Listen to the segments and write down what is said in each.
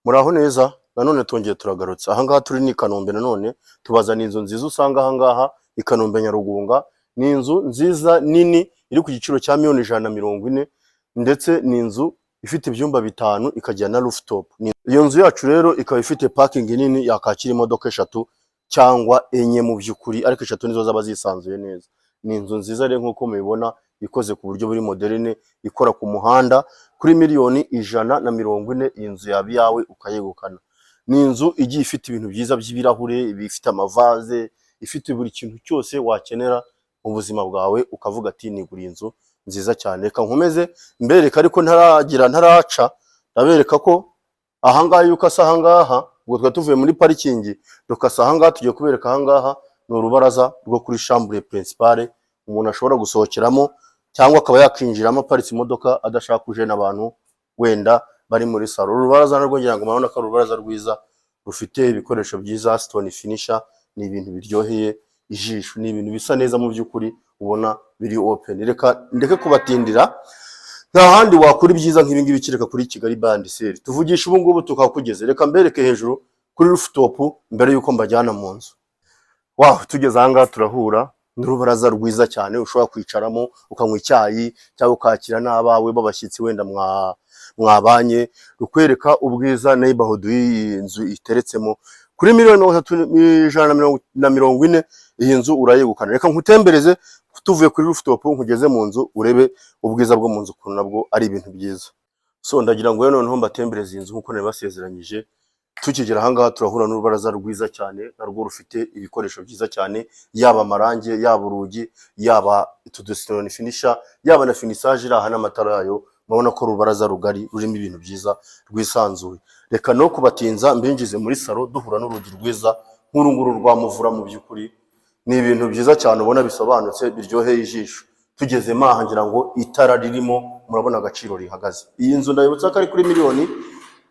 Muraho neza nanone twongeye turagarutse ahangaha turi ni Kanombe nanone tubazana inzu nziza usanga ahangaha i Kanombe Nyarugunga. Ni inzu nziza nini iri ku giciro cya miliyoni 140 ndetse ni inzu ifite ibyumba bitanu ikagira na rooftop. Iyo nzu yacu rero ikaba ifite parking nini yakakira imodoka 3 cyangwa 4 mu byukuri, ariko 3 nizo zaba zisanzuye neza. Ni inzu nziza rero nkuko mubibona ikoze ku buryo buri moderne, ikora ku muhanda kuri miliyoni 140. Inzu yabi yawe ukayegukana. Ni inzu igiye ifite ibintu byiza by'ibirahure, ibifite amavaze, ifite buri kintu cyose wakenera mu buzima bwawe, ukavuga ati nigura inzu nziza cyane. Reka nkomeze mbereka ariko ntaraca ndabereka ko ahangaha yuko asa ahangaha ubwo twa tuvuye muri parikingi dukasa ahangaha tugiye kubereka ahangaha ni urubaraza rwo kuri chambre principale umuntu ashobora gusohokeramo cyangwa akaba yakinjiramo aparitse imodoka adashaka kuje n'abantu wenda bari muri salo. Urubaraza narwo ngira ngo murabona ko urubaraza rwiza rufite ibikoresho byiza, stone finisher, ni ibintu biryoheye ijisho, ni ibintu bisa neza mu byukuri ubona biri open. Reka ndeke kubatindira, nta handi wakura ibyiza nk'ibi ngibi kireka kuri Kigali Band Sale. Tuvugisha ubu ngubu tukakugeze, reka mbereke hejuru kuri rooftop mbere yuko mbajyana mu nzu. Wow, tugeze ahangaha turahura n'urubaraza rwiza cyane ushobora kwicaramo ukanywa icyayi cyangwa ukakira n'abawe babashyitsi wenda mwabanye, rukwereka ubwiza neighborhood y'iyi nzu iteretsemo. Kuri miliyoni 140 iyi nzu urayegukana. Reka nkutembereze tuvuye kuri rooftop nkugeze mu nzu urebe ubwiza bwo mu nzu ukuntu nabwo ari ibintu byiza. So ndagira ngo noneho mbatembereze iyi nzu nkuko nari basezeranyije. Tukigera ahangaha turahura n'urubaraza rwiza cyane narwo rufite ibikoresho byiza cyane, yaba amarange, yaba urugi, yaba stone finisher, yaba na finissage iraha n'amatara yayo. Mabona ko rubaraza rugari rurimo ibintu byiza rwisanzuye. Reka no kubatinza mbinjize muri salo duhura n'urugi rwiza nk'urunguru rwa muvura. Mu byukuri ni ibintu byiza cyane ubona bisobanutse biryoheye ijisho. Tugeze maha ngira ngo itara ririmo murabona agaciro rihagaze. Iyi nzu ndayibutsa ko ari kuri miliyoni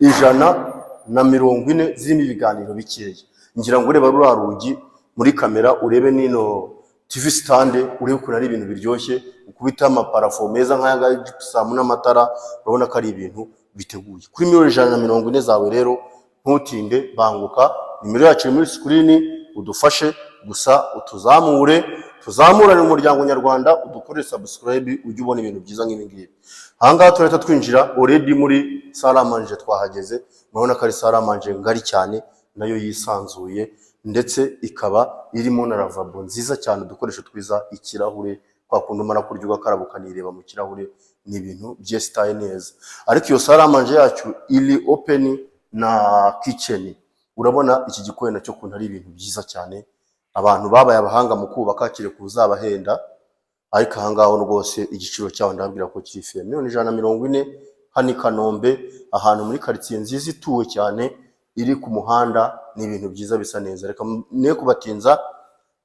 140 zirimo ibiganiro bikeya. Ngira ngo ureba rura rugi muri kamera, urebe nino TV stand, urebe ko ari ibintu biryoshye, ukubita amaparafo meza nk'aya ngaya gypsum n'amatara, urabona ko ari ibintu biteguye. Kuri miliyoni 140 zawe rero ntutinde, banguka. Nimero yacu muri screen, udufashe gusa tuzamurane umuryango nyarwanda, udukore subscribe ujye ubona ibintu byiza nk'ibi ngibi. Ahangaha turahita twinjira already muri salle à manger. Twahageze murabona ko ari salle à manger ngari cyane nayo yisanzuye, ndetse ikaba irimo na lavabo nziza cyane, udukoresho twiza, ikirahure kwa kundi umara kurya ugakaraba ukanireba mu kirahure. Ni ibintu byesitaye neza. Ariko iyo salle à manger yacu iri open na kitchen. Urabona iki gikoni nacyo kuntu ari ibintu byiza cyane, abantu babaye abahanga mu kubaka kire kuzabahenda. Ariko ahangaho rwose igiciro cyaho ndabwira ko kiri fe miliyoni 140 hani Kanombe, ahantu muri quartier nziza ituwe cyane iri ku muhanda. Ni ibintu byiza bisa neza. Reka ne kubatinza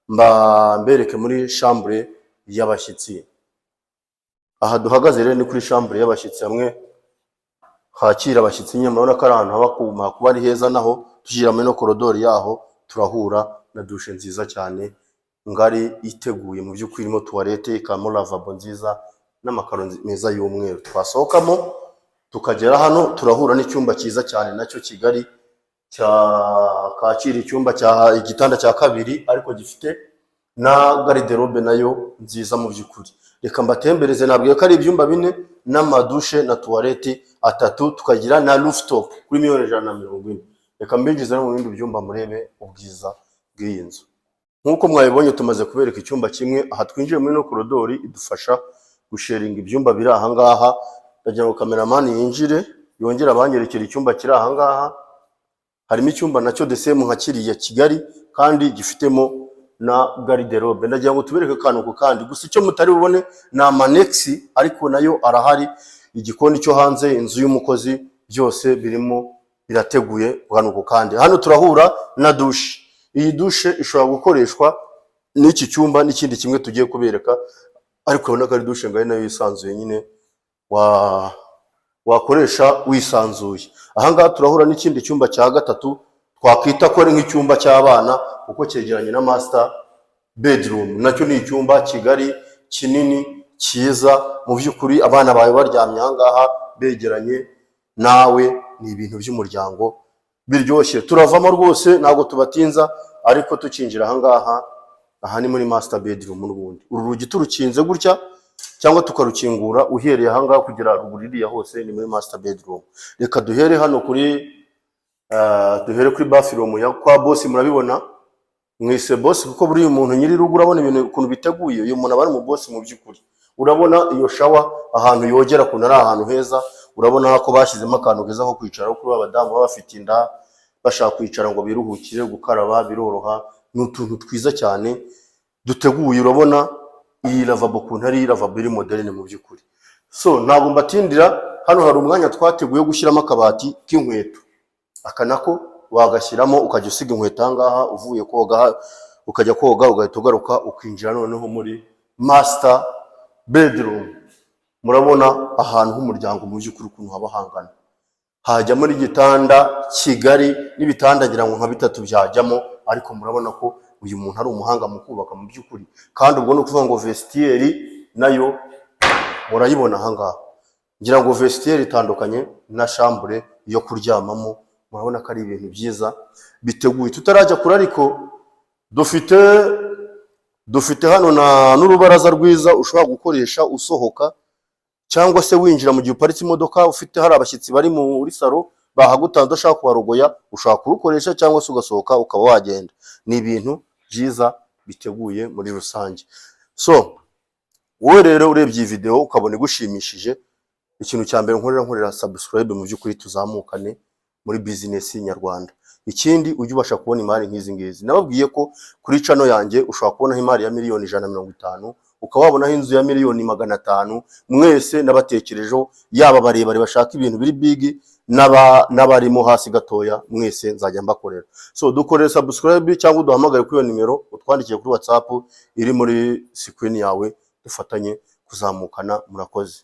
mbereke muri chambre y'abashyitsi. Aha duhagaze rero ni kuri chambre y'abashyitsi, hamwe hakira abashyitsi. Nyuma urabona ko ari ahantu haba kuba ari heza, naho tugira muri no corridor yaho turahura na douche nziza cyane ngari iteguye mu by'ukuri, irimo toilette, ikamo lavabo nziza n'amakaro meza y'umweru. Twasohokamo tukagera hano turahura n'icyumba cyiza cyane nacyo Kigali kakira icyumba cya igitanda cya kabiri, ariko gifite na garde-robe nayo nziza mu by'ukuri. Reka mbatembereze, nabwiye ko ari ibyumba 4 n'amadushe na toilette 3, tukagira na rooftop kuri miliyoni 140. Reka mbinjize no mu bindi byumba murebe ubwiza bw'iyi nzu. Nkuko mwabibonye tumaze kubereka icyumba kimwe. Aha twinjiye muri no koridori idufasha gusharinga ibyumba biri aha ngaha. Ndagira ngo cameraman yinjire yongera abanyerekera icyumba kiri aha ngaha. Harimo icyumba nacyo the same nka kiriya Kigali, kandi gifitemo na garde-robe. Ndagira ngo tubereke kantu ku kandi, gusa icyo mutari bubone na amanexi, ariko nayo arahari. Igikoni cyo hanze, inzu y'umukozi, byose birimo birateguye kantu ku kandi. Hano turahura na douche. Iyi douche ishobora gukoreshwa n'iki cyumba n'ikindi kimwe tugiye kubereka, ariko urabona ko ari douche ngari nayo yisanzuye nyine wakoresha wisanzuye. Ahangaha turahura n'ikindi cyumba cya gatatu twakwita ko ari nk'icyumba cy'abana, kuko cyegeranye na master bedroom. Nacyo ni icyumba Kigali kinini cyiza mu by'ukuri. Abana bawe baryamye ahangaha begeranye nawe ni ibintu by'umuryango biryoshye. Turavamo rwose ntabwo tubatinza, ariko tukinjira aha ni muri master bedroom n'ubundi. Uru rugi turukinze gutya cyangwa tukarukingura uhereye aha kugera ruguririya hose ni muri master bedroom. Reka duhere hano duhere kuri bathroom ya kwa boss. Murabibona mwise boss kuko buri umuntu nyiri rugo, urabona ibintu ukuntu biteguye. Uyu muntu aba ari mu boss mu by'ukuri. Urabona iyo shower ahantu yogera kuntu ari ahantu heza. Urabona ko bashyizemo akantu keza ko kwicara kuri abadamu baba bafite inda bashaka kwicara ngo biruhukire, gukaraba biroroha. N'utuntu twiza cyane duteguye. Urabona iyi lavabo kuntu ari lavabo iri moderne mu by'ukuri. So ntabwo mbatindira, hano hari umwanya twateguye gushyiramo akabati k'inkweto. Aka nako wagashyiramo ukajya usiga inkweto ahangaha, uvuye koga ukajya koga ugahita ugaruka ukinjira noneho muri master bedroom. Murabona ahantu h'umuryango mu by'ukuri ukuntu haba hangana. Hajyamo n'igitanda kigari, n'ibitanda ngira ngo nka 3 byajyamo, ariko murabona ko uyu muntu ari umuhanga mu kubaka mu by'ukuri. Kandi ubwo no kuvuga ngo vestiaire nayo murayibona ahangaha. Ngira ngo vestiaire itandukanye na chambre yo kuryamamo. Murabona ko ari ibintu byiza biteguye. Tutarajya kure ariko dufite hano n'urubaraza rwiza ushobora gukoresha usohoka cyangwa se winjira mu gihe uparitse imodoka ufite hari abashyitsi bari muri salo bahagutanze udashaka kubarogoya, ushaka kurukoresha cyangwa se ugasohoka ukaba wagenda. Ni ibintu byiza biteguye muri rusange. So wowe rero urebye iyi video ukabona igushimishije, ikintu cya mbere nkorera subscribe mu by'ukuri tuzamukane muri business nyarwanda. Ikindi ujye ubasha kubona imari nk'izi ngizi. Nababwiye ko kuri channel yanjye ushobora kubona imari ya miliyoni 150, ukaba wabonaho inzu ya miliyoni 500. Mwese nabatekerejeho, yaba barebare bashaka ibintu biri big n'abarimo hasi gatoya, mwese nzajya mbakorera. So dukorere subscribe cyangwa uduhamagare kuri iyo nimero, utwandikiye kuri WhatsApp iri muri screen yawe, dufatanye kuzamukana. Murakoze.